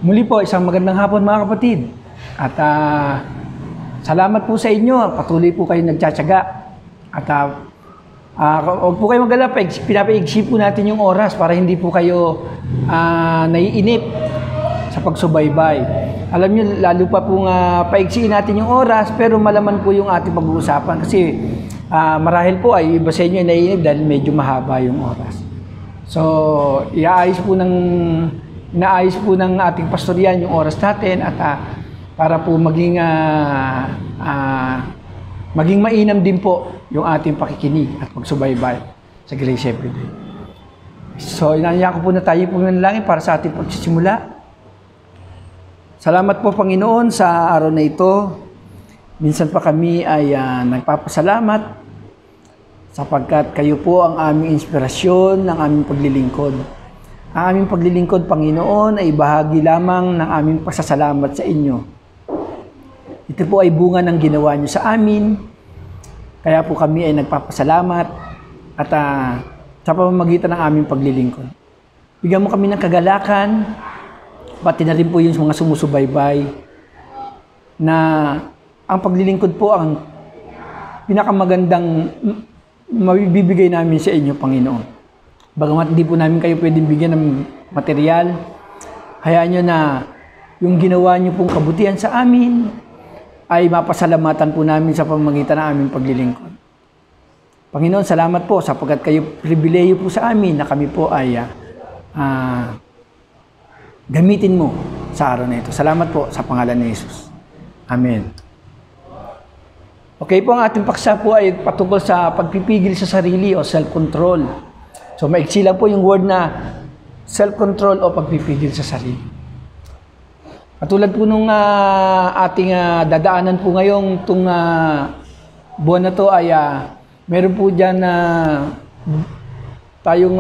Muli po, isang magandang hapon mga kapatid. At salamat po sa inyo. Patuloy po kayo nagtsatsaga. At huwag po kayo mag-alala. Pinapaigsi po natin yung oras para hindi po kayo naiinip sa pagsubaybay. Alam nyo, lalo pa pong paigsiin natin yung oras, pero malaman po yung ating pag-uusapan. Kasi marahil po ay iba sa inyo naiinip dahil medyo mahaba yung oras. So, inaayos po ng ating pastoryan yung oras natin at para po maging mainam din po yung ating pakikinig at pagsubaybay sa Grace Everyday. So, inanyayahan ko po na tayo po manalangin para sa ating pagsisimula. Salamat po, Panginoon, sa araw na ito. Minsan pa kami ay nagpapasalamat sapagkat kayo po ang aming inspirasyon ng aming paglilingkod. Ang aming paglilingkod, Panginoon, ay bahagi lamang ng aming pasasalamat sa inyo. Ito po ay bunga ng ginawa niyo sa amin. Kaya po kami ay nagpapasalamat at sa pamamagitan ng aming paglilingkod. Bigyan mo kami ng kagalakan, pati na rin po yung mga sumusubaybay na ang paglilingkod po ang pinakamagandang mabibigay namin sa inyo, Panginoon. Bagamat hindi po namin kayo pwedeng bigyan ng material, hayaan nyo na yung ginawa nyo pong kabutihan sa amin ay mapasalamatan po namin sa pamamagitan ng aming paglilingkod. Panginoon, salamat po sapagkat kayo pribileyo po sa amin na kami po ay gamitin mo sa araw na ito. Salamat po sa pangalan ni Jesus. Amen. Okay po, ang ating paksa po ay patungkol sa pagpipigil sa sarili o self-control. So, maiksi lang po yung word na self-control o pagpipigil sa sarili. Katulad po nung ating dadaanan po ngayong itong buwan na to ay meron po dyan tayong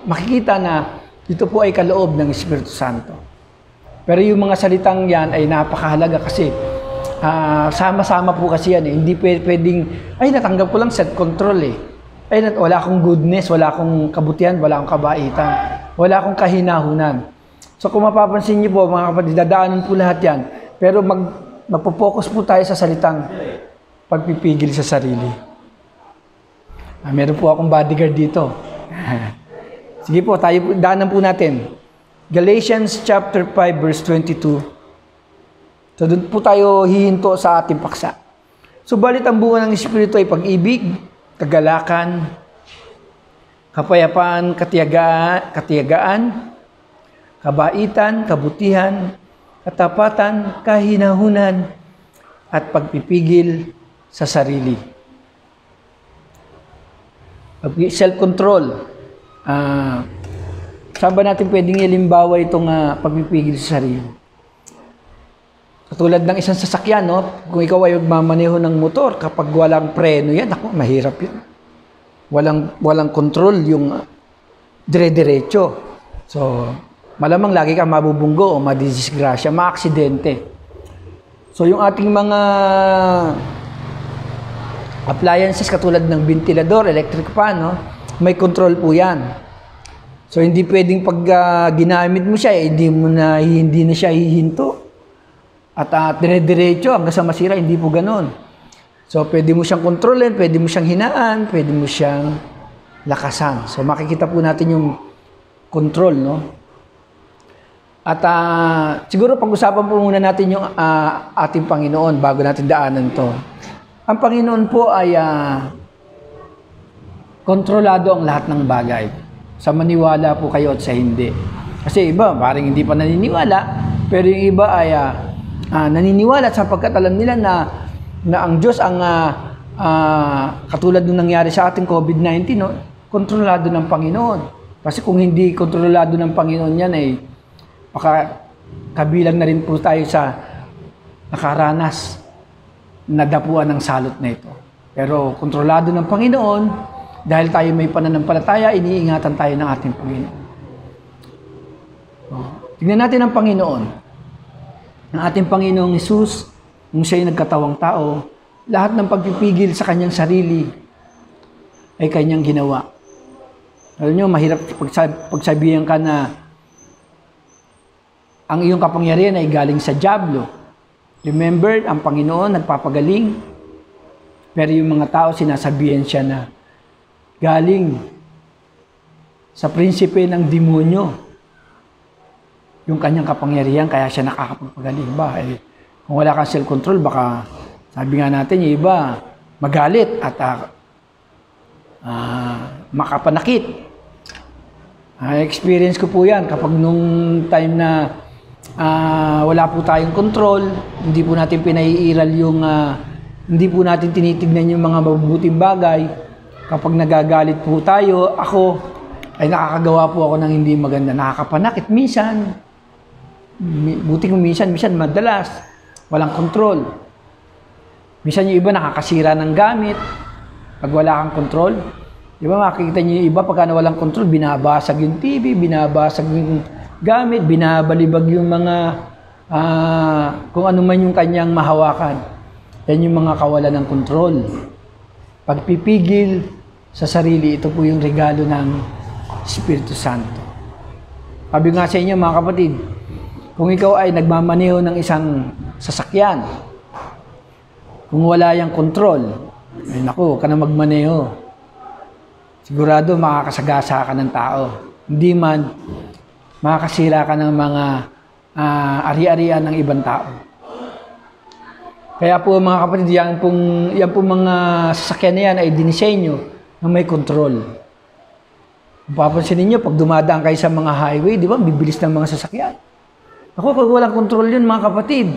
makikita na ito po ay kaloob ng Espiritu Santo. Pero yung mga salitang yan ay napakahalaga kasi sama-sama po kasi yan eh. Hindi pwedeng, ay natanggap ko lang self-control eh. Ay, wala akong goodness, wala akong kabutihan, wala akong kabaitan, wala akong kahinahunan. So kung mapapansin niyo po mga kapatid, dadaanan po lahat yan. Pero magpo-focus po tayo sa salitang pagpipigil sa sarili. Meron po akong bodyguard dito. Sige po, tayo daanan po natin. Galatians chapter 5 verse 22. So doon po tayo hihinto sa ating paksa. Subalit ang bunga ng Espiritu ay pag-ibig, kagalakan, kapayapaan, katiyagaan, kabaitan, kabutihan, katapatan, kahinahunan, at pagpipigil sa sarili. Self-control. Saan ba natin pwedeng ilimbawa itong pagpipigil sa sarili? Katulad ng isang sasakyan, no? Kung ikaw ay magmamaneho ng motor, kapag walang preno yan, ako, mahirap yun. Walang control yung dire-diretso. So, malamang lagi kang mabubunggo o madidisgrasya, maaksidente. So, yung ating mga appliances katulad ng ventilador, electric fan, no? May control po yan. So, hindi pwedeng pag ginamit mo siya, hindi na siya hihinto. At dire-diretso hanggang sa masira, hindi po ganun. So, pwede mo siyang kontrolin, pwede mo siyang hinaan, pwede mo siyang lakasan. So, makikita po natin yung control, no? At siguro pag-usapan po muna natin yung ating Panginoon bago natin daanan to. Ang Panginoon po ay kontrolado ang lahat ng bagay. Sa maniwala po kayo at sa hindi. Kasi iba, parang hindi pa naniniwala, pero yung iba ay naniniwala sapagkat alam nila na ang Diyos ang katulad nung nangyari sa ating COVID-19, no? Kontrolado ng Panginoon. Kasi kung hindi kontrolado ng Panginoon yan, ay kabilang na rin po tayo sa nakaranas na dapuan ng salot na ito. Pero kontrolado ng Panginoon, dahil tayo may pananampalataya, iniingatan tayo ng ating Panginoon. Tingnan natin ang Panginoon. Ang ating Panginoong Hesus, nung siya'y nagkatawang tao, lahat ng pagpipigil sa kanyang sarili ay kanyang ginawa. Alam nyo, mahirap pagsabihan ka na ang iyong kapangyarihan ay galing sa dyablo. Remember, ang Panginoon nagpapagaling, pero yung mga tao sinasabihan siya na galing sa prinsipe ng demonyo yung kanyang kapangyarihan, kaya siya nakakapagpagaling ba? Kung wala kang self-control, baka sabi nga natin, yung iba magalit at makapanakit. Experience ko po yan kapag nung time na wala po tayong control, hindi po natin pinaiiral yung, hindi po natin tinitignan yung mga mabubuting bagay. Kapag nagagalit po tayo, ako ay nakakagawa po ako ng hindi maganda. Nakakapanakit minsan. Buti kung minsan madalas, walang control. Minsan yung iba nakakasira ng gamit pag wala kang control. Di ba makikita niyo yung iba pagka walang control, binabasag yung TV, binabasag yung gamit, binabalibag yung mga kung ano man yung kanyang mahawakan. Yan yung mga kawalan ng control. Pagpipigil sa sarili, ito po yung regalo ng Espiritu Santo. Sabi nga sa inyo mga kapatid, kung ikaw ay nagmamaneho ng isang sasakyan, kung wala yung control, ay naku, huwag ka na magmaneho. Sigurado makakasagasa ka ng tao. Hindi man, makakasira ka ng mga ari-arian ng ibang tao. Kaya po mga kapatid, yan po mga sasakyan na yan ay dinisenyo na may control. Kung papansin ninyo, pag dumadaan kayo sa mga highway, di ba, bibilis ng mga sasakyan. Ako, pag walang control yun mga kapatid,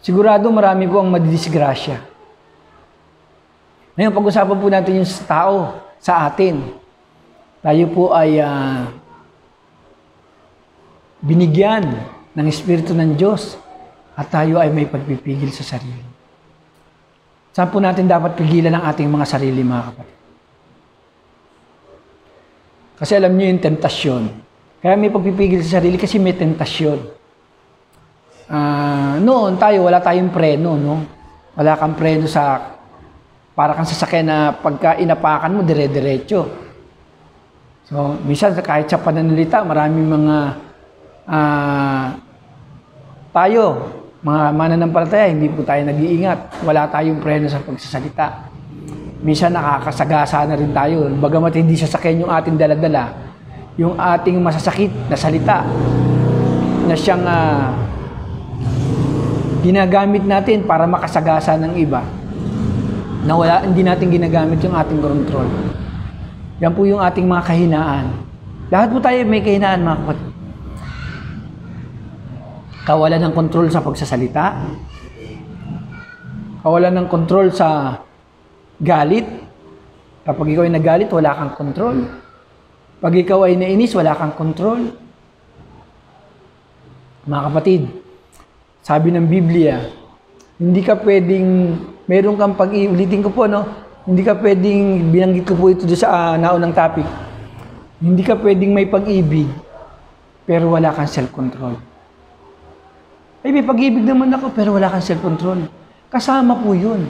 sigurado marami po ang madidisgrasya. Ngayon, pag-usapan po natin yung tao sa atin. Tayo po ay binigyan ng Espiritu ng Diyos at tayo ay may pagpipigil sa sarili. Saan po natin dapat pigilan ang ating mga sarili, mga kapatid? Kasi alam niyo yung tentasyon. Kaya may pagpipigil sa sarili kasi may tentasyon. Noon tayo, wala tayong preno, no? Wala kang preno sa, para kang sasakyan na pagka inapakan mo, dire-diretso. So, minsan kahit sa pananalita, maraming mga tayo, mga mananampalataya, hindi po tayo nag-iingat. Wala tayong preno sa pagsasalita. Minsan nakakasagasa na rin tayo. Bagamat hindi sasakyan yung ating daladala, yung ating masasakit na salita na siyang ginagamit natin para makasagasa ng iba, na hindi natin ginagamit yung ating control. Yan po yung ating mga kahinaan. Lahat po tayo may kahinaan, mga kapatid. Kawalan ng control sa pagsasalita. Kawalan ng control sa galit. Kapag ikaw ay nagalit, wala kang control. Pag ikaw ay nainis, wala kang control. Mga kapatid, sabi ng Biblia, hindi ka pwedeng, meron kang ulitin ko po, no? Hindi ka pwedeng, binanggit ko po ito sa naunang topic, hindi ka pwedeng may pag-ibig, pero wala kang self-control. Ay, may pag-ibig naman ako, pero wala kang self-control. Kasama po yun.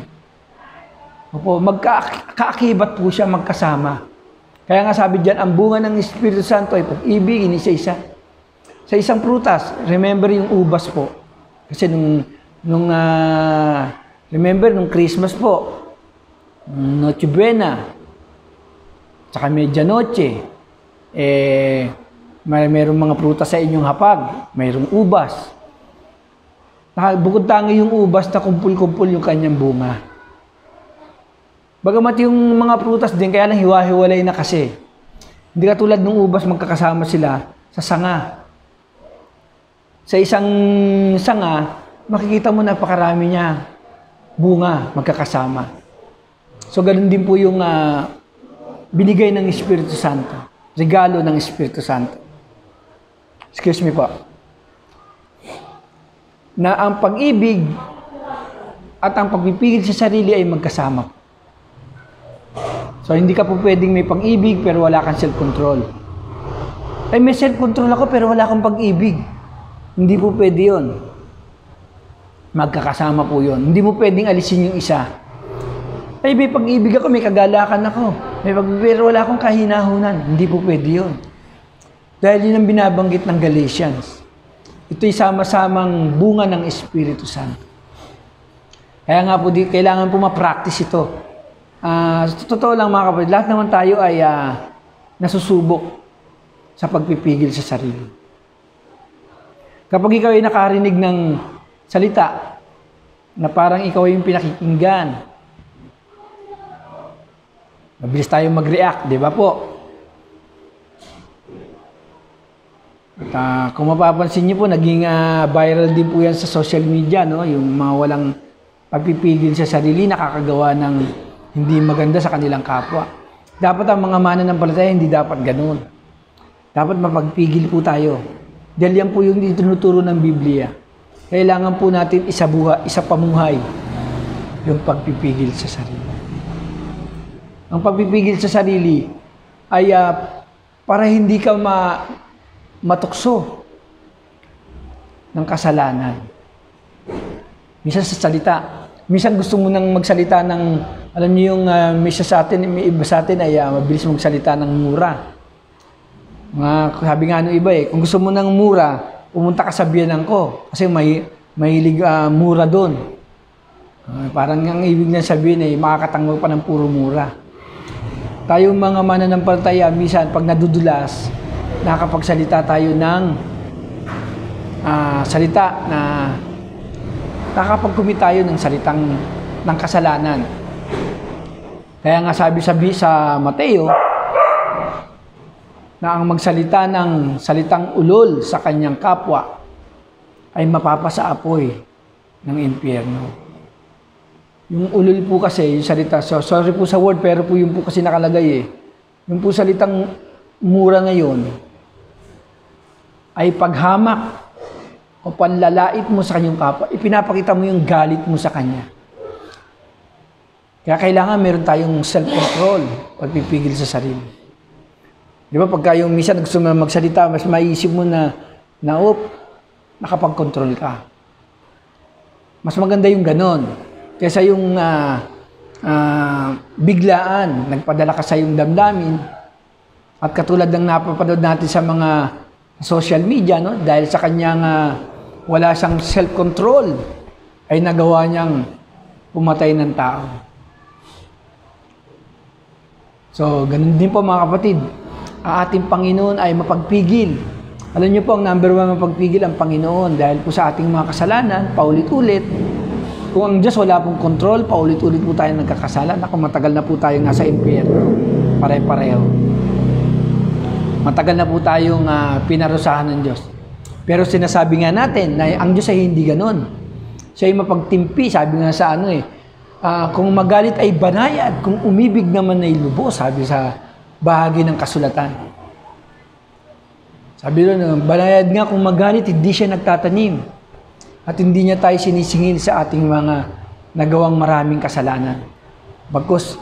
Opo, magkaakibat po siya magkasama. Kaya nga sabi diyan, ang bunga ng Espiritu Santo ay pag-ibig, inisa-isa. Sa isang prutas, remember yung ubas po. Kasi remember nung Christmas po, Noche Buena, tsaka Medianoche, mayroong mga prutas sa inyong hapag, mayroong ubas. Bukod tangi yung ubas na kumpul-kumpul yung kanyang bunga. Bagamat yung mga prutas din, kaya lang hiwa-hiwalay na kasi. Hindi katulad ng ubas, magkakasama sila sa sanga. Sa isang sanga, makikita mo napakarami niya bunga magkakasama. So, ganun din po yung binigay ng Espiritu Santo. Regalo ng Espiritu Santo. Excuse me po. Na ang pag-ibig at ang pagpipigil sa sarili ay magkasama. So, hindi ka po pwedeng may pag-ibig pero wala kang self-control. Ay, may self-control ako pero wala kang pag-ibig. Hindi po pwede yun. Magkakasama po yun. Hindi mo pwedeng alisin yung isa. Ay, may pag-ibig ako, may kagalakan ako. Pero wala akong kahinahunan. Hindi po pwede yun. Dahil yun ang binabanggit ng Galatians. Ito'y sama-samang bunga ng Espiritu Santo. Kaya nga po, kailangan po ma-practice ito. Sa totoo lang mga kapatid, lahat naman tayo ay nasusubok sa pagpipigil sa sarili. Kapag ikaw ay nakarinig ng salita na parang ikaw ay yung pinakikinggan, mabilis tayong mag-react, di ba po? At kung mapapansin niyo po, naging viral din po yan sa social media, no? Yung mga walang pagpipigil sa sarili, nakakagawa ng hindi maganda sa kanilang kapwa. Dapat ang mga mananampalataya, hindi dapat ganun. Dapat mapagpigil po tayo. Dahil yan po yung itinuturo ng Biblia. Kailangan po natin isapamuhay yung pagpipigil sa sarili. Ang pagpipigil sa sarili ay para hindi ka matukso ng kasalanan. Minsan sa salita, minsan gusto mo nang magsalita ng, alam niyo yung may iba sa atin ay mabilis magsalita ng mura. Sabi nga nung iba kung gusto mo ng mura, pumunta ka sa biyenan ko kasi mahilig mura doon. Parang ang ibig na sabihin makakatanggap pa ng puro mura. Tayong mga mananampalataya, minsan pag nadudulas, nakakapagsalita tayo ng salita na nakakapagkumit tayo ng salitang ng kasalanan. Kaya nga sabi sa Mateo na ang magsalita ng salitang ulol sa kanyang kapwa ay mapapasa apoy ng impyerno. Yung ulol po kasi, yung salita, sorry po sa word, pero po yung po kasi nakalagay Yung po salitang mura ngayon ay paghamak o panlalait mo sa kanyang kapwa, ipinapakita mo yung galit mo sa kanya. Kaya kailangan meron tayong self-control, pagpipigil sa sarili. Di ba, pagka yung minsan gusto mo magsalita, mas maiisip mo na nakapag-control ka. Mas maganda yung ganon. Kaysa yung biglaan, nagpadala ka sa yung damdamin. At katulad ng napapanood natin sa mga social media, no? Dahil sa kanyang wala siyang self-control, ay nagawa niyang pumatay ng tao. So, ganun din po mga kapatid. Ang ating Panginoon ay mapagpigil. Alam niyo po, ang number 1 mapagpigil ang Panginoon dahil po sa ating mga kasalanan, paulit-ulit. Kung ang Diyos wala pong control, paulit-ulit po tayo nagkakasala. Naku, matagal na po tayo nasa impyerno. Pare-pareho. Matagal na po tayong pinarusahan ng Diyos. Pero sinasabi nga natin na ang Diyos ay hindi ganon. Siya ay mapagtimpi. Sabi nga sa kung magalit ay banayad, kung umibig naman ay lubos, sabi sa bahagi ng kasulatan. Sabi doon, banayad nga kung magalit, hindi siya nagtatanim. At hindi niya tayo sinisingil sa ating mga nagawang maraming kasalanan. Bagkus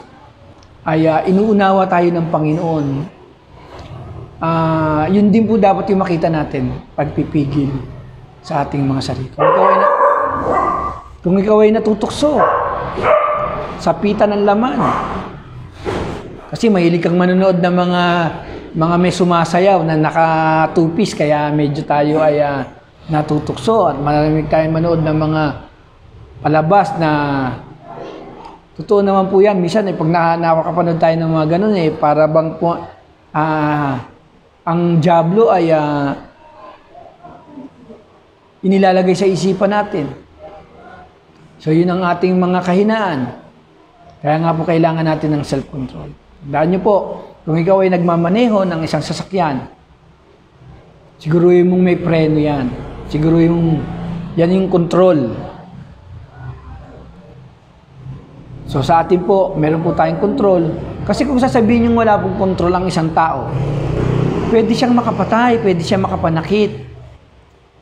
ay inuunawa tayo ng Panginoon. Yun din po dapat yung makita natin, pagpipigil sa ating mga sarili. Kung ikaw ay natutukso sa pita ng laman, kasi mahilig kang manonood ng mga may sumasayaw na naka-two-piece, kaya medyo tayo ay natutukso at maraming tayong manood ng mga palabas na totoo naman po yan. Minsan pag nakapanood tayo ng mga ganun para bang ang dyablo ay inilalagay sa isipan natin. So yun ang ating mga kahinaan. Kaya nga po kailangan natin ng self-control. Tandaan niyo po, kung ikaw ay nagmamaneho ng isang sasakyan, siguruhin mong may preno yan. Siguruhin mong yan yung control. So sa atin po, meron po tayong control. Kasi kung sasabihin yung wala pong control ang isang tao, pwede siyang makapatay, pwede siyang makapanakit.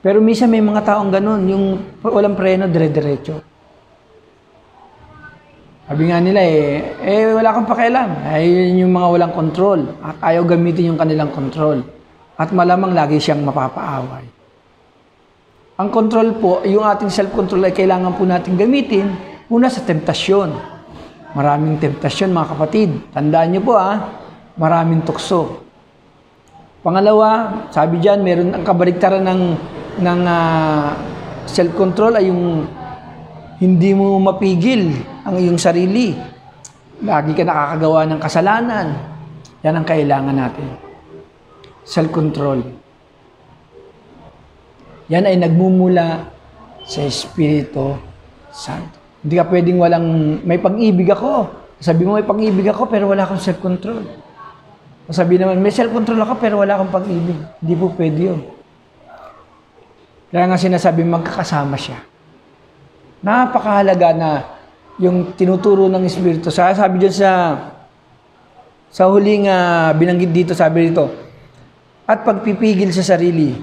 Pero minsan may mga taong ganun, yung walang preno, dire-diretso. Sabi nga nila wala kang pakialam. Ayun yung mga walang control. At ayaw gamitin yung kanilang control. At malamang lagi siyang mapapaaway. Ang control po, yung ating self-control ay kailangan po natin gamitin una sa temptasyon. Maraming temptasyon mga kapatid. Tandaan niyo po maraming tukso. Pangalawa, sabi diyan, meron ang kabaligtaran ng ng self-control ay yung hindi mo mapigil ang iyong sarili. Lagi ka nakakagawa ng kasalanan. Yan ang kailangan natin. Self-control. Yan ay nagmumula sa Espiritu Santo. Hindi ka pwedeng may pag-ibig ako. Sabi mo may pag-ibig ako pero wala akong self-control. Sabi naman may self-control ako pero wala akong pag-ibig. Hindi po pwede yun. Kaya nga sinasabi magkakasama siya. Napakahalaga na yung tinuturo ng Espiritu. Sabi dyan sa huling binanggit dito, sabi dito, at pagpipigil sa sarili.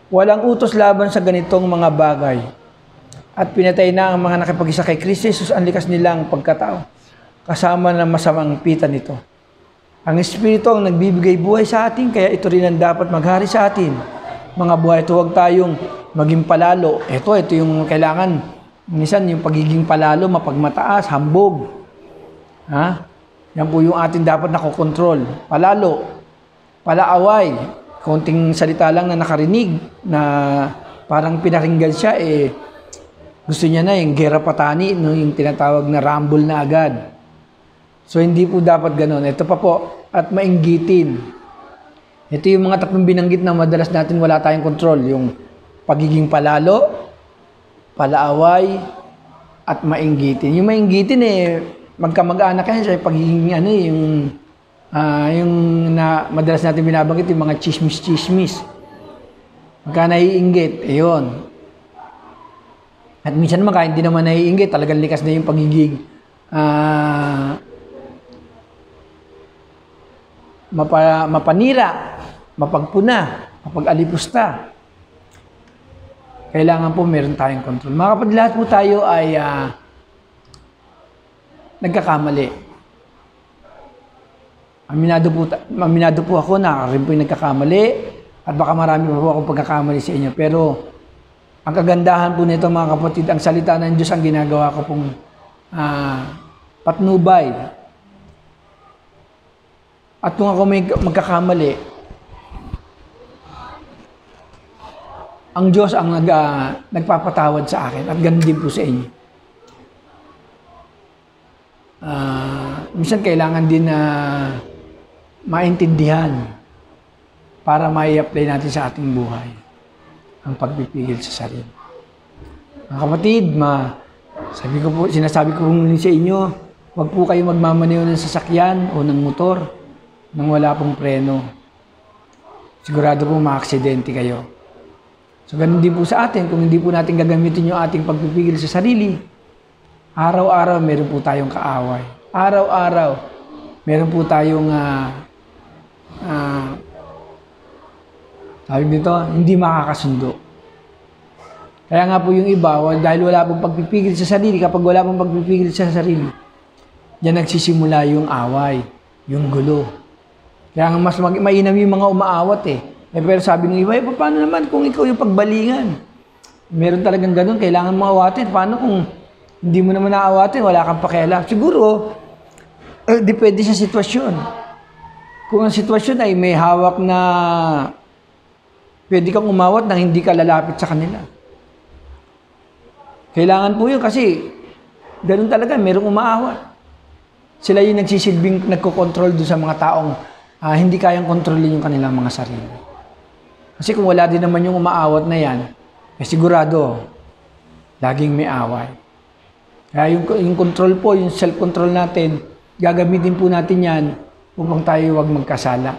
Walang utos laban sa ganitong mga bagay. At pinatay na ang mga nakipag-isa kay Kristo Jesus ang likas nilang pagkatao. Kasama ng masamang pita nito. Ang Espiritu ang nagbibigay buhay sa atin, kaya ito rin ang dapat maghari sa atin. Mga buhay, huwag tayong maging palalo. Ito yung kailangan. Minsan yung pagiging palalo, mapagmataas, hambog. Yan po yung atin dapat nakokontrol. Palalo, palaaway, konting salita lang na nakarinig, na parang pinaringgan siya, gusto niya na yung gera patani, yung tinatawag na rumble na agad. So hindi po dapat ganun. Ito pa po, at mainggitin. Ito yung mga tatlong binanggit na madalas natin wala tayong control. Yung pagiging palalo, palaaway, at mainggitin. Yung mainggitin magkamag-anak yan siya, pagiging yung madalas natin binabanggit, yung mga chismis-chismis. Pagka naiinggit, yun. At minsan naman, kahit hindi naman naiinggit, talagang likas na yung pagiging mapanira, mapagpuna, mapag-alipusta. Kailangan po meron tayong control. Mga kapatid, lahat po tayo ay nagkakamali. Aminado po ako na rin po yung nagkakamali at baka marami pa po akong pagkakamali sa inyo. Pero ang kagandahan po nito mga kapatid, ang salita ng Diyos ang ginagawa ko pong patnubay. At kung ako may magkakamali, ang Diyos ang nagpapatawad sa akin at ganun din po sa inyo. Minsan kailangan din na maintindihan para mai-apply natin sa ating buhay ang pagpipigil sa sarili. Mga kapatid, sinasabi ko po muli sa inyo, huwag po kayo magmamaneho ng sasakyan o ng motor nang wala pong preno. Sigurado po ma-aksidente kayo. So ganun din po sa atin, kung hindi po natin gagamitin yung ating pagpipigil sa sarili, araw-araw meron po tayong kaaway. Araw-araw meron po tayong tawag dito, hindi makakasundo. Kaya nga po yung iba, dahil wala pong pagpipigil sa sarili, kapag wala pong pagpipigil sa sarili, diyan nagsisimula yung away, yung gulo. Kaya nga mas mainam yung mga umaawat pero sabi ng iba, paano naman kung ikaw yung pagbalingan? Meron talagang ganun, kailangan mo awatin. Paano kung hindi mo naman naawatin, wala kang pakialam? Siguro, depende sa sitwasyon. Kung ang sitwasyon ay may hawak na pwede kang umawat nang hindi ka lalapit sa kanila. Kailangan po yun kasi ganun talaga, merong umaawat. Sila yung nagsisilbing nagkokontrol doon sa mga taong hindi kayang kontrolin yung kanilang mga sarili. Kasi kung wala din naman yung umaawat na yan, sigurado, laging may away. Kaya yung control po, yung self-control natin, gagamitin po natin yan upang tayo huwag magkasala.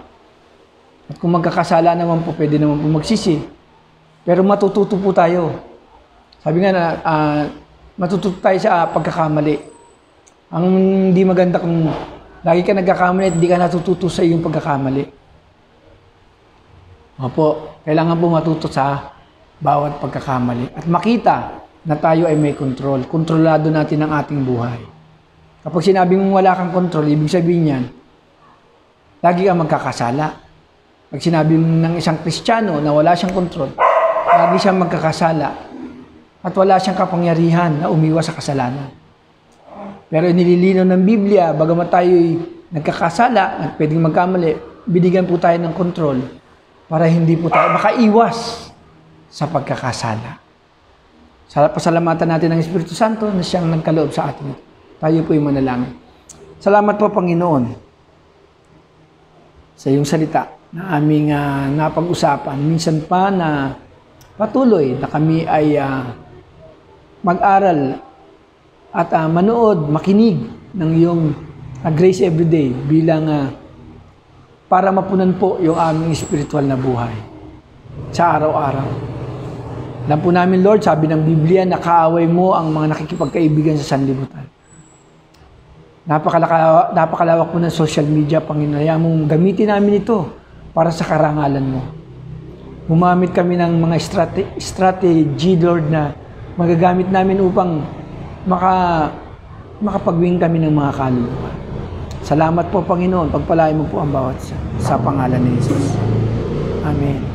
At kung magkakasala naman po, pwede naman po magsisi. Pero matututo po tayo. Sabi nga matututo tayo sa pagkakamali. Ang hindi maganda kung lagi ka nagkakamali at hindi ka natututo sa iyong pagkakamali. Opo, kailangan po matuto sa bawat pagkakamali. At makita na tayo ay may control. Kontrolado natin ang ating buhay. Kapag sinabi mong wala kang control, ibig sabihin yan, lagi kang magkakasala. Pag sinabi ng isang Kristiyano na wala siyang control, lagi siyang magkakasala. At wala siyang kapangyarihan na umiwas sa kasalanan. Pero nililinaw ng Biblia, bagamat tayo'y nagkakasala at pwedeng magkamali, binigyan po tayo ng control para hindi po tayo makaiwas sa pagkakasala. Pasalamatan natin ang Espiritu Santo na siyang nagkaloob sa atin. Tayo po yung manalangin. Salamat po, Panginoon, sa iyong salita na aming napag-usapan. Minsan pa na patuloy na kami ay mag-aral at manood, makinig ng iyong Grace Everyday bilang para mapunan po yung aming spiritual na buhay sa araw-araw. Alam po namin, Lord, sabi ng Biblia, na kaaway mo ang mga nakikipagkaibigan sa sanlibutan. Napakalawak po ng social media, Panginoon. Hayaan mong gamitin namin ito para sa karangalan mo. Gumamit kami ng mga strategy, Lord, na magagamit namin upang makapagwing kami ng mga kaluluwa. Salamat po, Panginoon. Pagpalain mo po ang bawat sa pangalan ni Jesus. Amen.